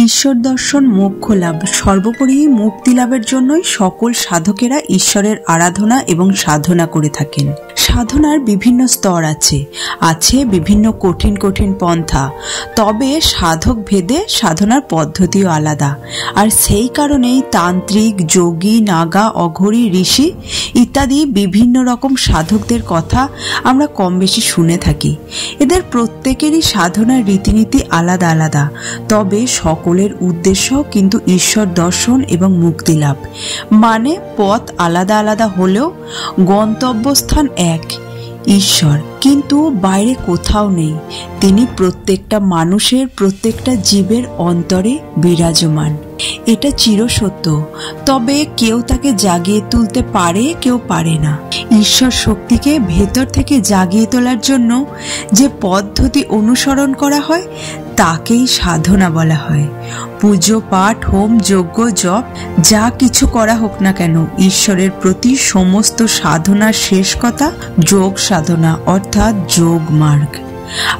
ঈশ্বর দর্শন মোক্ষ লাভ। সর্বোপরি মুক্তি লাভের জন্যই সকল সাধকেরা ঈশ্বরের আরাধনা এবং সাধনা করে থাকেন। সাধনার বিভিন্ন স্তর আছে বিভিন্ন কঠিন কঠিন পন্থা, তবে সাধক ভেদে সাধনার পদ্ধতিও আলাদা। আর সেই কারণেই তান্ত্রিক, যোগী, নাগা, অঘরী, ঋষি ইত্যাদি বিভিন্ন রকম সাধকদের কথা আমরা কম বেশি শুনে থাকি। এদের প্রত্যেকেরই সাধনার রীতিনীতি আলাদা আলাদা, তবে সকলের উদ্দেশ্য কিন্তু ঈশ্বর দর্শন এবং মুক্তি লাভ। মানে পথ আলাদা আলাদা হলেও গন্তব্যস্থান এক, ঈশ্বর কিন্তু বাইরে কোথাও নেই। তিনি প্রত্যেকটা মানুষের, প্রত্যেকটা জীবের অন্তরে বিরাজমান। এটা চিরসত্য, তবে কেউ তাকে জাগিয়ে তুলতে পারে, কেউ পারে না। ঈশ্বর শক্তিকে ভেতর থেকে জাগিয়ে তোলার জন্য যে পদ্ধতি অনুসরণ করা হয় তাকেই সাধনা বলা হয়। পুজো, পাঠ, হোম, যজ্ঞ, জপ যা কিছু করা হোক না কেন, ঈশ্বরের প্রতি সমস্ত সাধনার শেষ কথা যোগ সাধনা, অর্থাৎ যোগ মার্গ।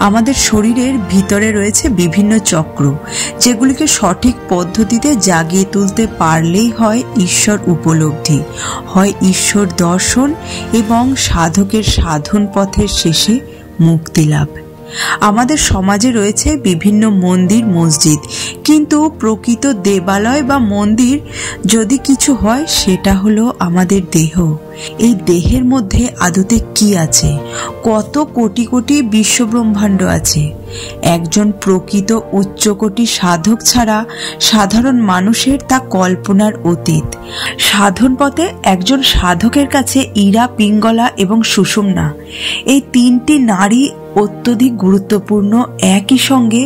আমাদের শরীরের ভিতরে রয়েছে বিভিন্ন চক্র, যেগুলিকে সঠিক পদ্ধতিতে জাগিয়ে তুলতে পারলেই হয় ঈশ্বর উপলব্ধি, হয় ঈশ্বর দর্শন এবং সাধকের সাধন পথের শেষে মুক্তি লাভ। আমাদের সমাজে রয়েছে বিভিন্ন মন্দির, মসজিদ, কিন্তু প্রকৃত দেবালয় বা মন্দির যদি কিছু হয় সেটা হলো আমাদের দেহ। এই দেহের মধ্যে আদতে কি আছে? কত কোটি কোটি বিশ্বব্রহ্মাণ্ড আছে। একজন প্রকৃত উচ্চকোটি সাধক ছাড়া সাধারণ মানুষের তা কল্পনার অতীত। সাধন পথে একজন সাধকের কাছে ইরা, পিঙ্গলা এবং সুষুম্না এই তিনটি নারী অত্যধিক গুরুত্বপূর্ণ। একই সঙ্গে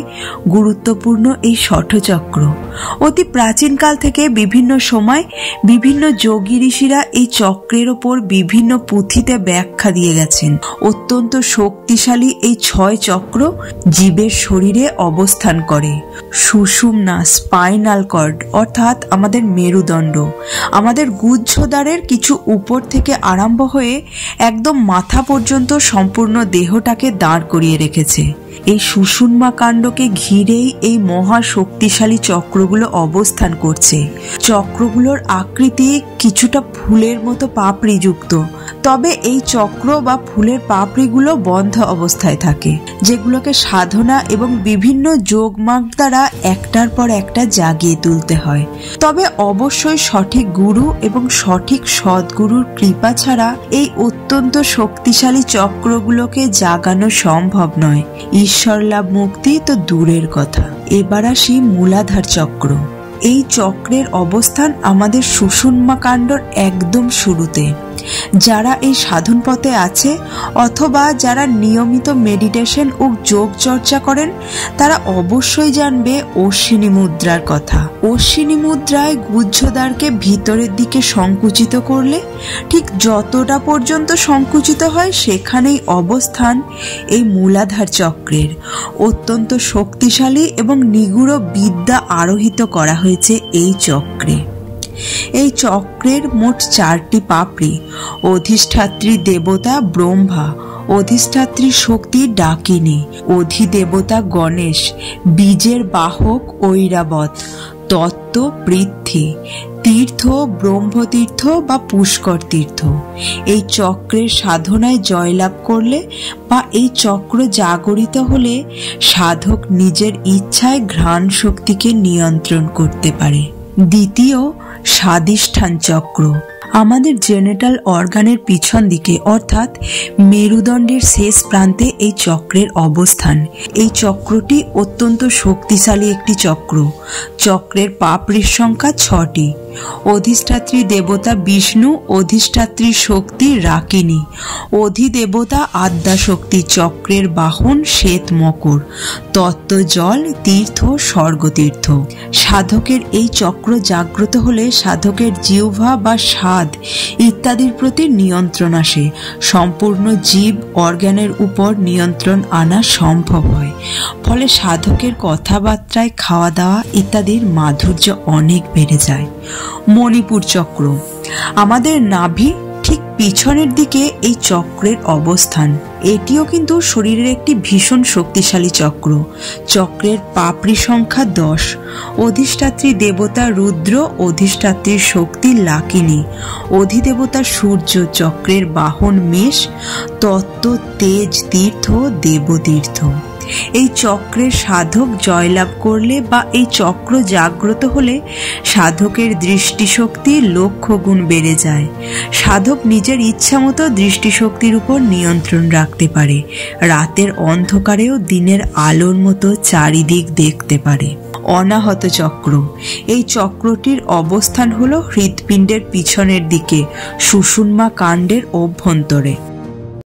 গুরুত্বপূর্ণ এই ষঠচক্র। অতি প্রাচীনকাল থেকে বিভিন্ন সময় বিভিন্ন যোগী ঋষিরা এই চক্রের ওপর বিভিন্ন পুঁথিতে ব্যাখ্যা দিয়ে গেছেন। অত্যন্ত শক্তিশালী এই 6 চক্র জীবের শরীরে অবস্থান করে। সুষুম্না স্পাইনাল কর্ড, অর্থাৎ আমাদের মেরুদণ্ড, আমাদের গুহ্যদ্বারের কিছু উপর থেকে আরম্ভ হয়ে একদম মাথা পর্যন্ত সম্পূর্ণ দেহটাকে দাঁড় করিয়ে রেখেছে। এই সুষুম্না কাণ্ডকে ঘিরেই এই মহা শক্তিশালী চক্রগুলো অবস্থান করছে। চক্রগুলোর আকৃতি কিছুটা ফুলের মতো পাপড়ি যুক্ত, তবে এই চক্র বা ফুলের পাপড়িগুলো বন্ধ অবস্থায় থাকে, যেগুলোকে সাধনা এবং বিভিন্ন যোগমার্গ দ্বারা একটার পর একটা জাগিয়ে তুলতে হয়। তবে অবশ্যই সঠিক গুরু এবং সঠিক সদ্গুরুর কৃপা ছাড়া এই অত্যন্ত শক্তিশালী চক্রগুলোকে জাগানো সম্ভব নয়। ঈশ্বর লাভ মুক্তি তো দূরের কথা। এবার আসি মূলাধার চক্র। এই চক্রের অবস্থান আমাদের সুষুম্না কাণ্ডর একদম শুরুতে। যারা এই সাধন পথে আছে অথবা যারা নিয়মিত মেডিটেশন ও যোগ চর্চা করেন তারা অবশ্যই জানবে অশ্বিনী মুদ্রার কথা। অশ্বিনী মুদ্রায় গুহ্যদ্বারকে ভিতরের দিকে সংকুচিত করলে ঠিক যতটা পর্যন্ত সংকুচিত হয় সেখানেই অবস্থান এই মূলাধার চক্রের। অত্যন্ত শক্তিশালী এবং নিগূঢ় বিদ্যা আরোহিত করা হয়েছে এই চক্রে। এই চক্রের মোট 4টি পাপড়ি। অধিষ্ঠাত্রী দেবতা ব্রহ্মা, অধিষ্ঠাত্রী শক্তি ডাকিনী, অধিদেবতা গণেশ, বীজের বাহক ঐরাবত, তত্ত্ব পৃথ্বী, তীর্থ ব্রহ্মতীর্থ বা পুষ্কর তীর্থ। এই চক্রের সাধনায় জয়লাভ করলে বা এই চক্র জাগরিত হলে সাধক নিজের ইচ্ছায় ঘ্রাণ শক্তিকে নিয়ন্ত্রণ করতে পারে। দ্বিতীয়, স্বাধিষ্ঠান চক্র। আমাদের জেনেটাল অর্গানের পিছন দিকে অর্থাৎ মেরুদণ্ডের শেষ প্রান্তে এই চক্রের অবস্থান। এই চক্রটি অত্যন্ত শক্তিশালী একটি চক্র। চক্রের পাপড়ির সংখ্যা 6টি। অধিষ্ঠাত্রী দেবতা বিষ্ণু, অধিষ্ঠাত্রী শক্তি রাকিনী, অধিদেবতা আদ্যাশক্তি, চক্রের বাহন শ্বেত মকর, তত্ত্ব জল, তীর্থ স্বর্গতীর্থ। সাধকের এই চক্র জাগ্রত হলে সাধকের জিহ্বা বা স্বাদ ইত্যাদির প্রতি নিয়ন্ত্রণ আসে। সম্পূর্ণ জীব অর্গানের উপর নিয়ন্ত্রণ আনা সম্ভব হয়। ফলে সাধকের কথাবার্তায়, খাওয়া দাওয়া ইত্যাদির মাধুর্য অনেক বেড়ে যায়। মণিপুর চক্র। আমাদের নাভি ঠিক পিছনের দিকে এই চক্রের অবস্থান। এটিও কিন্তু শরীরের একটি ভীষণ শক্তিশালী চক্র। চক্রের পাপড়ি সংখ্যা 10। অধিষ্ঠাত্রী দেবতা রুদ্র, অধিষ্ঠাত্রীর শক্তি লাকিনী, অধিদেবতা সূর্য, চক্রের বাহন মেষ, তত্ত্ব তেজ তীর্থ, দেবতীর্থ। এই চক্রের সাধক জয়লাভ করলে বা এই চক্র জাগ্রত হলে সাধকের দৃষ্টিশক্তি লক্ষ গুণ বেড়ে যায়। সাধক নিজের ইচ্ছা মতো দৃষ্টিশক্তির উপর নিয়ন্ত্রণ রাখতে পারে। রাতের অন্ধকারেও দিনের আলোর মতো চারিদিক দেখতে পারে। অনাহত চক্র। এই চক্রটির অবস্থান হলো হৃৎপিণ্ডের পিছনের দিকে, সুষুম্না কাণ্ডের অভ্যন্তরে।